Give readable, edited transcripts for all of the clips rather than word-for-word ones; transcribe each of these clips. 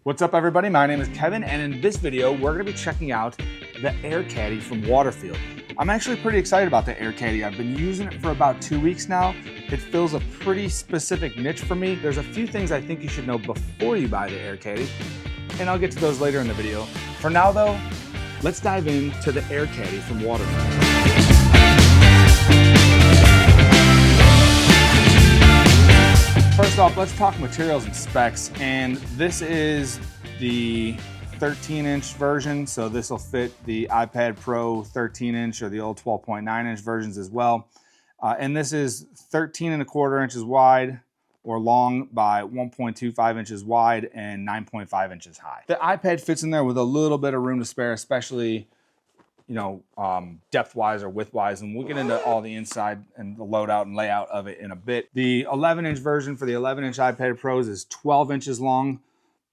What's up everybody, my name is Kevin, and in this video we're going to be checking out the Air Caddy from Waterfield. I'm actually pretty excited about the Air Caddy. I've been using it for about 2 weeks now. It fills a pretty specific niche for me. There's a few things I think you should know before you buy the Air Caddy, and I'll get to those later in the video. For now though, let's dive into the Air Caddy from Waterfield. First off, let's talk materials and specs, and this is the 13-inch version, so this will fit the iPad Pro 13-inch or the old 12.9-inch versions as well. And this is 13.25 inches wide or long by 1.25 inches wide and 9.5 inches high. The iPad fits in there with a little bit of room to spare, especially depth-wise or width-wise, and we'll get into all the inside and the loadout and layout of it in a bit. The 11-inch version for the 11-inch iPad Pros is 12 inches long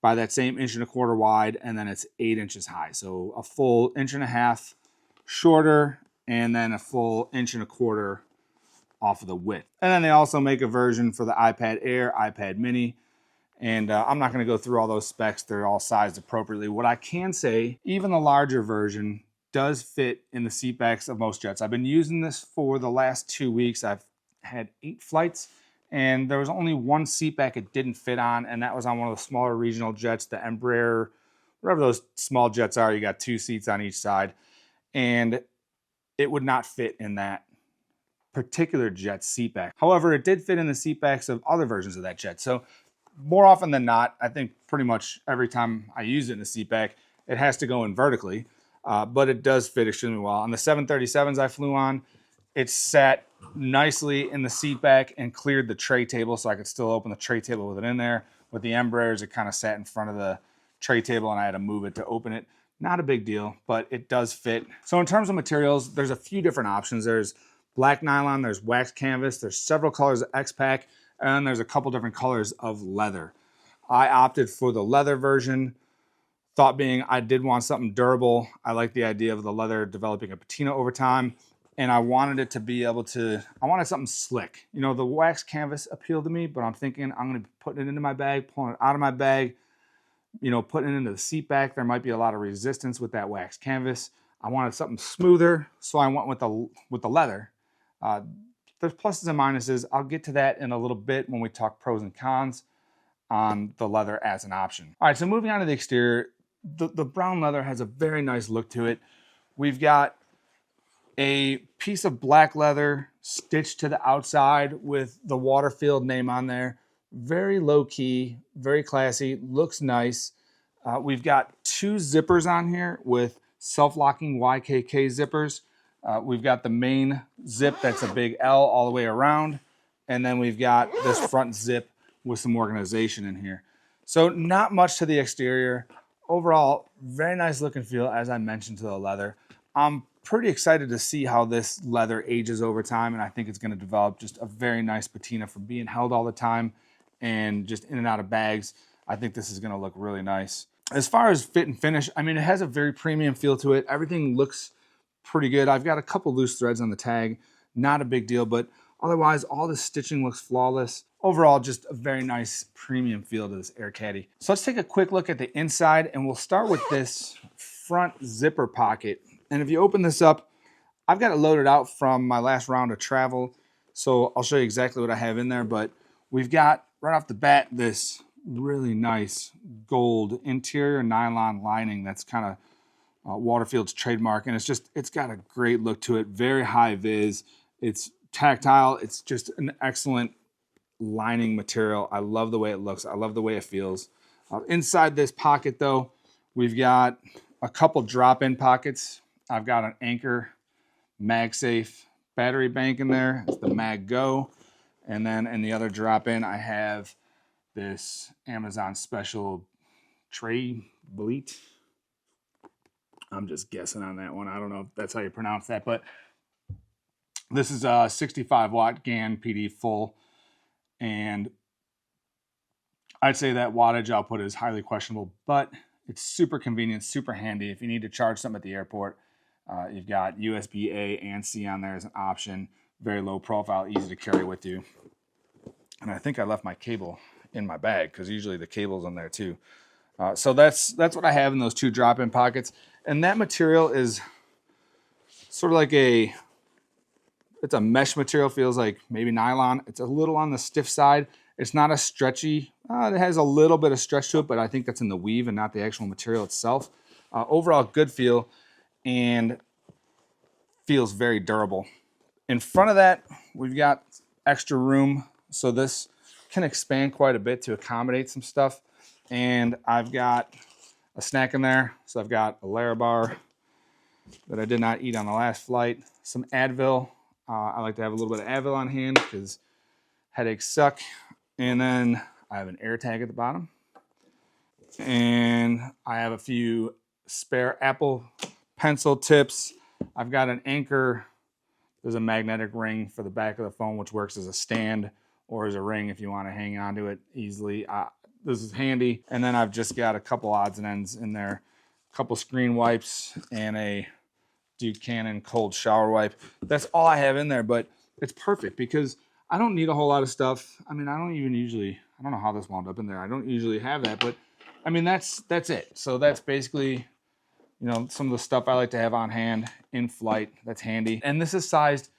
by that same 1.25 inches wide, and then it's 8 inches high. So a full 1.5 inches shorter, and then a full 1.25 inches off of the width. And then they also make a version for the iPad Air, iPad Mini, and I'm not gonna go through all those specs. They're all sized appropriately. What I can say, even the larger version does fit in the seat backs of most jets. I've been using this for the last 2 weeks. I've had 8 flights, and there was only one seat back it didn't fit on, and that was on one of the smaller regional jets, the Embraer, whatever those small jets are. You got 2 seats on each side, and it would not fit in that particular jet seat back. However, it did fit in the seat backs of other versions of that jet. So more often than not, I think pretty much every time I use it in the seat back, it has to go in vertically. But it does fit extremely well. On the 737s I flew on, it sat nicely in the seat back and cleared the tray table, so I could still open the tray table with it in there. With the Embraers, it kind of sat in front of the tray table and I had to move it to open it. Not a big deal, but it does fit. So in terms of materials, there's a few different options. There's black nylon, there's wax canvas, there's several colors of X-Pack, and there's a couple different colors of leather. I opted for the leather version. Thought being, I did want something durable. I like the idea of the leather developing a patina over time, and I wanted it to be able to, I wanted something slick. You know, the wax canvas appealed to me, but I'm thinking I'm gonna be putting it into my bag, pulling it out of my bag, you know, putting it into the seat back. There might be a lot of resistance with that wax canvas. I wanted something smoother, so I went with the leather. There's pluses and minuses. I'll get to that in a little bit when we talk pros and cons on the leather as an option. All right, so moving on to the exterior, the brown leather has a very nice look to it. We've got a piece of black leather stitched to the outside with the Waterfield name on there. Very low key, very classy, looks nice. We've got 2 zippers on here with self-locking YKK zippers. We've got the main zip that's a big L all the way around. And then we've got this front zip with some organization in here. So not much to the exterior. Overall, very nice look and feel, as I mentioned, to the leather. I'm pretty excited to see how this leather ages over time, and I think it's going to develop just a very nice patina from being held all the time and just in and out of bags. I think this is going to look really nice. As far as fit and finish, I mean, it has a very premium feel to it. Everything looks pretty good. I've got a couple loose threads on the tag, not a big deal, but otherwise, all the stitching looks flawless. Overall, just a very nice premium feel to this Air Caddy. So let's take a quick look at the inside, and we'll start with this front zipper pocket. And if you open this up, I've got it loaded out from my last round of travel, so I'll show you exactly what I have in there. But we've got, right off the bat, this really nice gold interior nylon lining that's kind of Waterfield's trademark, and it's got a great look to it. Very high vis. It's tactile. It's just an excellent lining material. I love the way it looks. I love the way it feels. Inside this pocket though, we've got a couple drop-in pockets. I've got an Anchor MagSafe battery bank in there. It's the Mag Go. And then in the other drop-in, I have this Amazon special tray bleat. I'm just guessing on that one. I don't know if that's how you pronounce that, but this is a 65 watt GAN PD full, and I'd say that wattage output is highly questionable, but it's super convenient, super handy. If you need to charge something at the airport, you've got USB A and C on there as an option. Very low profile, easy to carry with you. And I think I left my cable in my bag because usually the cable's in there too. So that's what I have in those 2 drop-in pockets. And that material is sort of like it's a mesh material, feels like maybe nylon. It's a little on the stiff side. It's not as stretchy. It has a little bit of stretch to it, but I think that's in the weave and not the actual material itself. Overall, good feel and feels very durable. In front of that, we've got extra room. So this can expand quite a bit to accommodate some stuff. And I've got a snack in there. So I've got a Larabar that I did not eat on the last flight, some Advil. I like to have a little bit of Advil on hand because headaches suck. And then I have an air tag at the bottom. And I have a few spare Apple pencil tips. I've got an anchor. There's a magnetic ring for the back of the phone, which works as a stand or as a ring if you want to hang on to it easily. This is handy. And then I've just got a couple odds and ends in there. A couple screen wipes and a Buchanan cold shower wipe. That's all I have in there, but it's perfect because I don't need a whole lot of stuff. I mean, I don't know how this wound up in there. I don't usually have that, but I mean, that's it. So that's basically, you know, some of the stuff I like to have on hand in flight. That's handy. And this is sized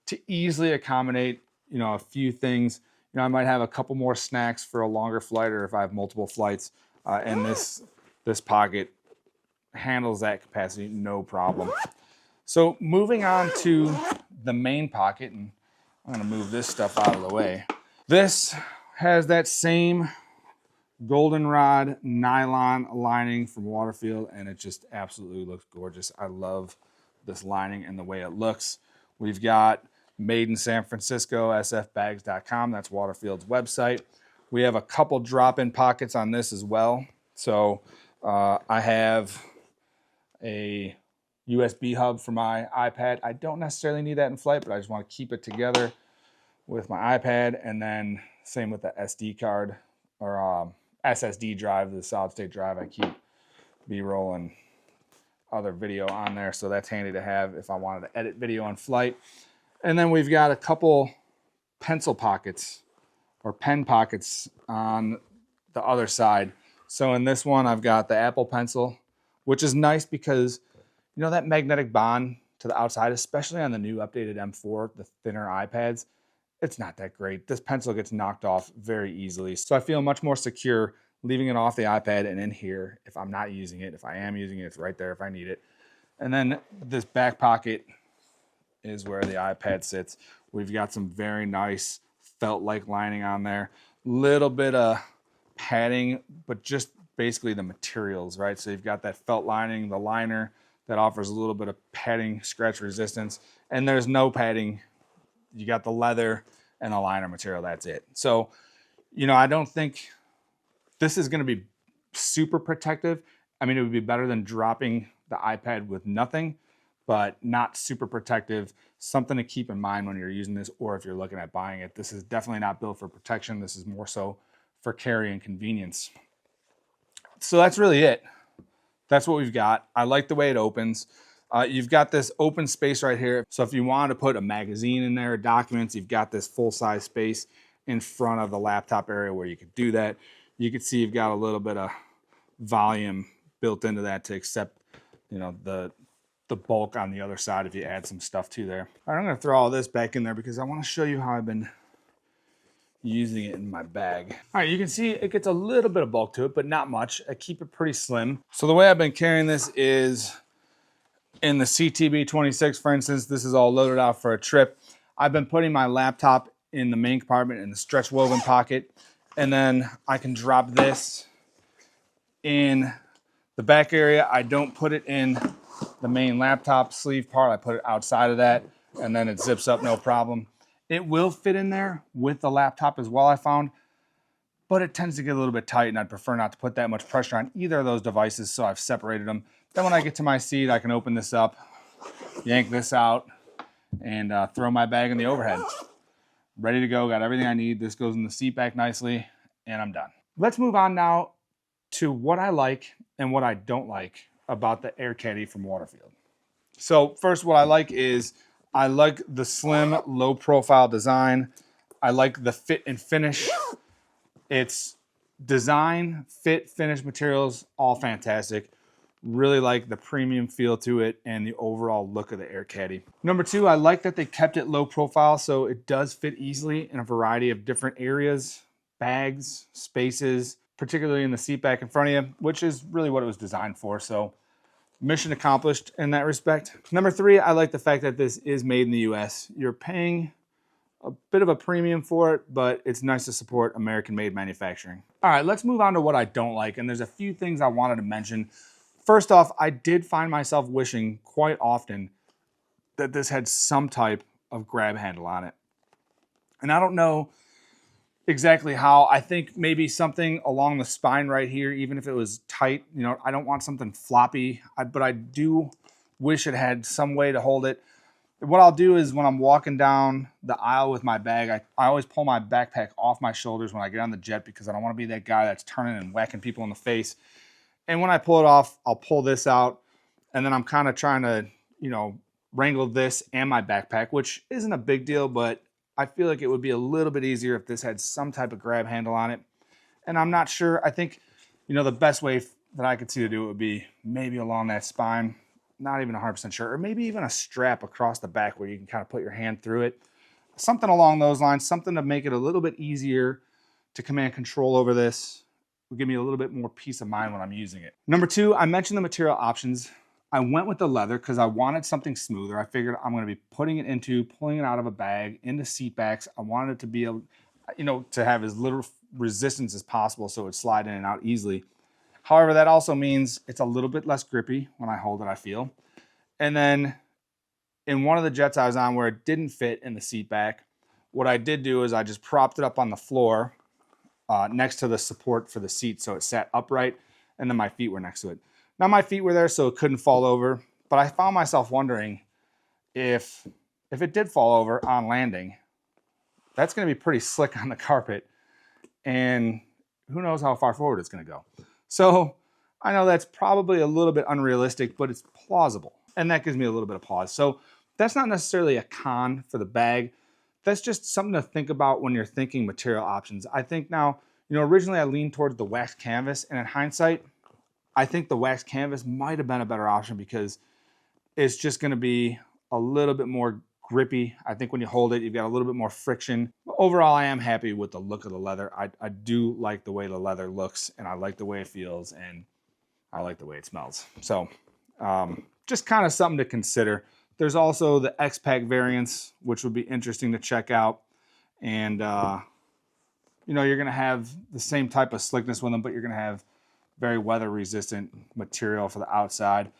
to easily accommodate, you know, a few things. You know, I might have a couple more snacks for a longer flight or if I have multiple flights. And this pocket handles that capacity, no problem. So moving on to the main pocket, and I'm gonna move this stuff out of the way. This has that same goldenrod nylon lining from Waterfield, and it just absolutely looks gorgeous. I love this lining and the way it looks. We've got made in San Francisco, sfbags.com. That's Waterfield's website. We have a couple drop-in pockets on this as well. So I have a USB hub for my iPad. I don't necessarily need that in flight, but I just want to keep it together with my iPad. And then same with the SD card or SSD drive, the solid state drive. I keep B-roll and other video on there. So that's handy to have if I wanted to edit video on flight. And then we've got a couple pencil pockets or pen pockets on the other side. So in this one, I've got the Apple Pencil, which is nice because, you know, that magnetic bond to the outside, especially on the new updated M4, the thinner iPads, it's not that great. This pencil gets knocked off very easily. So I feel much more secure leaving it off the iPad and in here if I'm not using it. If I am using it, it's right there if I need it. And then this back pocket is where the iPad sits. We've got some very nice felt-like lining on there. Little bit of padding, but just basically the materials, right? So you've got that felt lining, the liner that offers a little bit of padding, scratch resistance, and there's no padding. You got the leather and the liner material, that's it. So, you know, I don't think this is gonna be super protective. I mean, it would be better than dropping the iPad with nothing, but not super protective. Something to keep in mind when you're using this or if you're looking at buying it. This is definitely not built for protection. This is more so for carry and convenience. So that's really it. That's what we've got. I like the way it opens. You've got this open space right here. So if you wanted to put a magazine in there, documents, you've got this full-size space in front of the laptop area where you could do that. You can see you've got a little bit of volume built into that to accept, you know, the bulk on the other side if you add some stuff to there. All right, I'm gonna throw all this back in there because I wanna show you how I've been using it in my bag. All right, you can see it gets a little bit of bulk to it, but not much. I keep it pretty slim. So the way I've been carrying this is in the CTB26, for instance. This is all loaded out for a trip. I've been putting my laptop in the main compartment in the stretch woven pocket, and then I can drop this in the back area. I don't put it in the main laptop sleeve part. I put it outside of that, and then it zips up no problem. It will fit in there with the laptop as well, I found, but it tends to get a little bit tight, and I'd prefer not to put that much pressure on either of those devices, so I've separated them. Then when I get to my seat, I can open this up, yank this out, and throw my bag in the overhead. Ready to go, got everything I need. This goes in the seat back nicely, and I'm done. Let's move on now to what I like and what I don't like about the Air Caddy from Waterfield. So first, what I like is I like the slim, low profile design. I like the fit and finish. It's Design, fit, finish, materials, all fantastic. Really like the premium feel to it and the overall look of the Air Caddy. Number two, I like that they kept it low profile so it does fit easily in a variety of different areas, bags, spaces, particularly in the seat back in front of you, which is really what it was designed for. So mission accomplished in that respect. Number three, I like the fact that this is made in the US. You're paying a bit of a premium for it, but it's nice to support American-made manufacturing. All right, let's move on to what I don't like, and there's a few things I wanted to mention. First off, I did find myself wishing quite often that this had some type of grab handle on it. And I don't know exactly how. I think maybe something along the spine right here, even if it was tight, you know, I don't want something floppy, but I do wish it had some way to hold it. What I'll do is when I'm walking down the aisle with my bag, I always pull my backpack off my shoulders when I get on the jet because I don't want to be that guy that's turning and whacking people in the face. And when I pull it off, I'll pull this out, and then I'm kind of trying to, you know, wrangle this and my backpack, which isn't a big deal, but I feel like it would be a little bit easier if this had some type of grab handle on it. And I'm not sure. I think, you know, the best way that I could see to do it would be maybe along that spine. Not even 100% sure, or maybe even a strap across the back where you can kind of put your hand through it. Something along those lines, something to make it a little bit easier to command control over this. Will give me a little bit more peace of mind when I'm using it. Number two, I mentioned the material options. I went with the leather because I wanted something smoother. I figured I'm going to be putting it into, pulling it out of a bag, into seat backs. I wanted it to be able, you know, to have as little resistance as possible so it would slide in and out easily. However, that also means it's a little bit less grippy when I hold it, I feel. And then in one of the jets I was on where it didn't fit in the seat back, what I did do is I just propped it up on the floor next to the support for the seat so it sat upright, and then my feet were next to it. Now my feet were there so it couldn't fall over, but I found myself wondering if it did fall over on landing, that's going to be pretty slick on the carpet, and who knows how far forward it's going to go. So I know that's probably a little bit unrealistic, but it's plausible. And that gives me a little bit of pause. So that's not necessarily a con for the bag. That's just something to think about when you're thinking material options. I think now, you know, originally I leaned towards the waxed canvas, and in hindsight, I think the waxed canvas might have been a better option because it's just going to be a little bit more grippy. I think when you hold it, you've got a little bit more friction. But overall, I am happy with the look of the leather. I do like the way the leather looks, and I like the way it feels, and I like the way it smells. So just kind of something to consider. There's also the X-Pack variants, which would be interesting to check out. And, you know, you're going to have the same type of slickness with them, but you're going to have very weather-resistant material for the outside.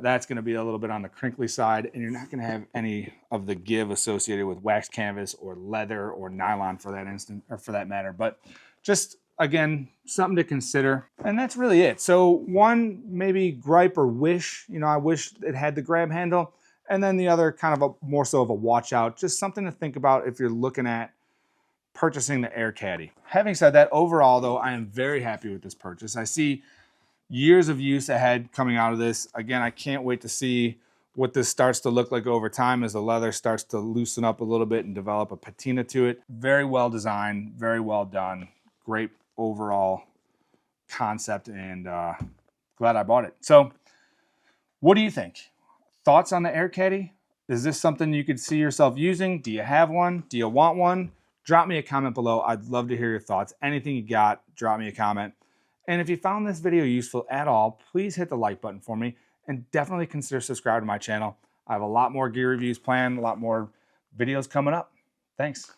That's going to be a little bit on the crinkly side, and you're not going to have any of the give associated with waxed canvas or leather or nylon for that instant, or for that matter. But just, again, something to consider. And that's really it. So one maybe gripe or wish, you know, I wish it had the grab handle. And then the other kind of more so of a watch out, just something to think about if you're looking at purchasing the Air Caddy. Having said that, overall though, I am very happy with this purchase. I see years of use ahead coming out of this. Again, I can't wait to see what this starts to look like over time as the leather starts to loosen up a little bit and develop a patina to it. Very well designed, very well done. Great overall concept, and glad I bought it. So what do you think? Thoughts on the Air Caddy? Is this something you could see yourself using? Do you have one? Do you want one? Drop me a comment below. I'd love to hear your thoughts. Anything you got, drop me a comment. And if you found this video useful at all, please hit the like button for me, and definitely consider subscribing to my channel. I have a lot more gear reviews planned, a lot more videos coming up. Thanks.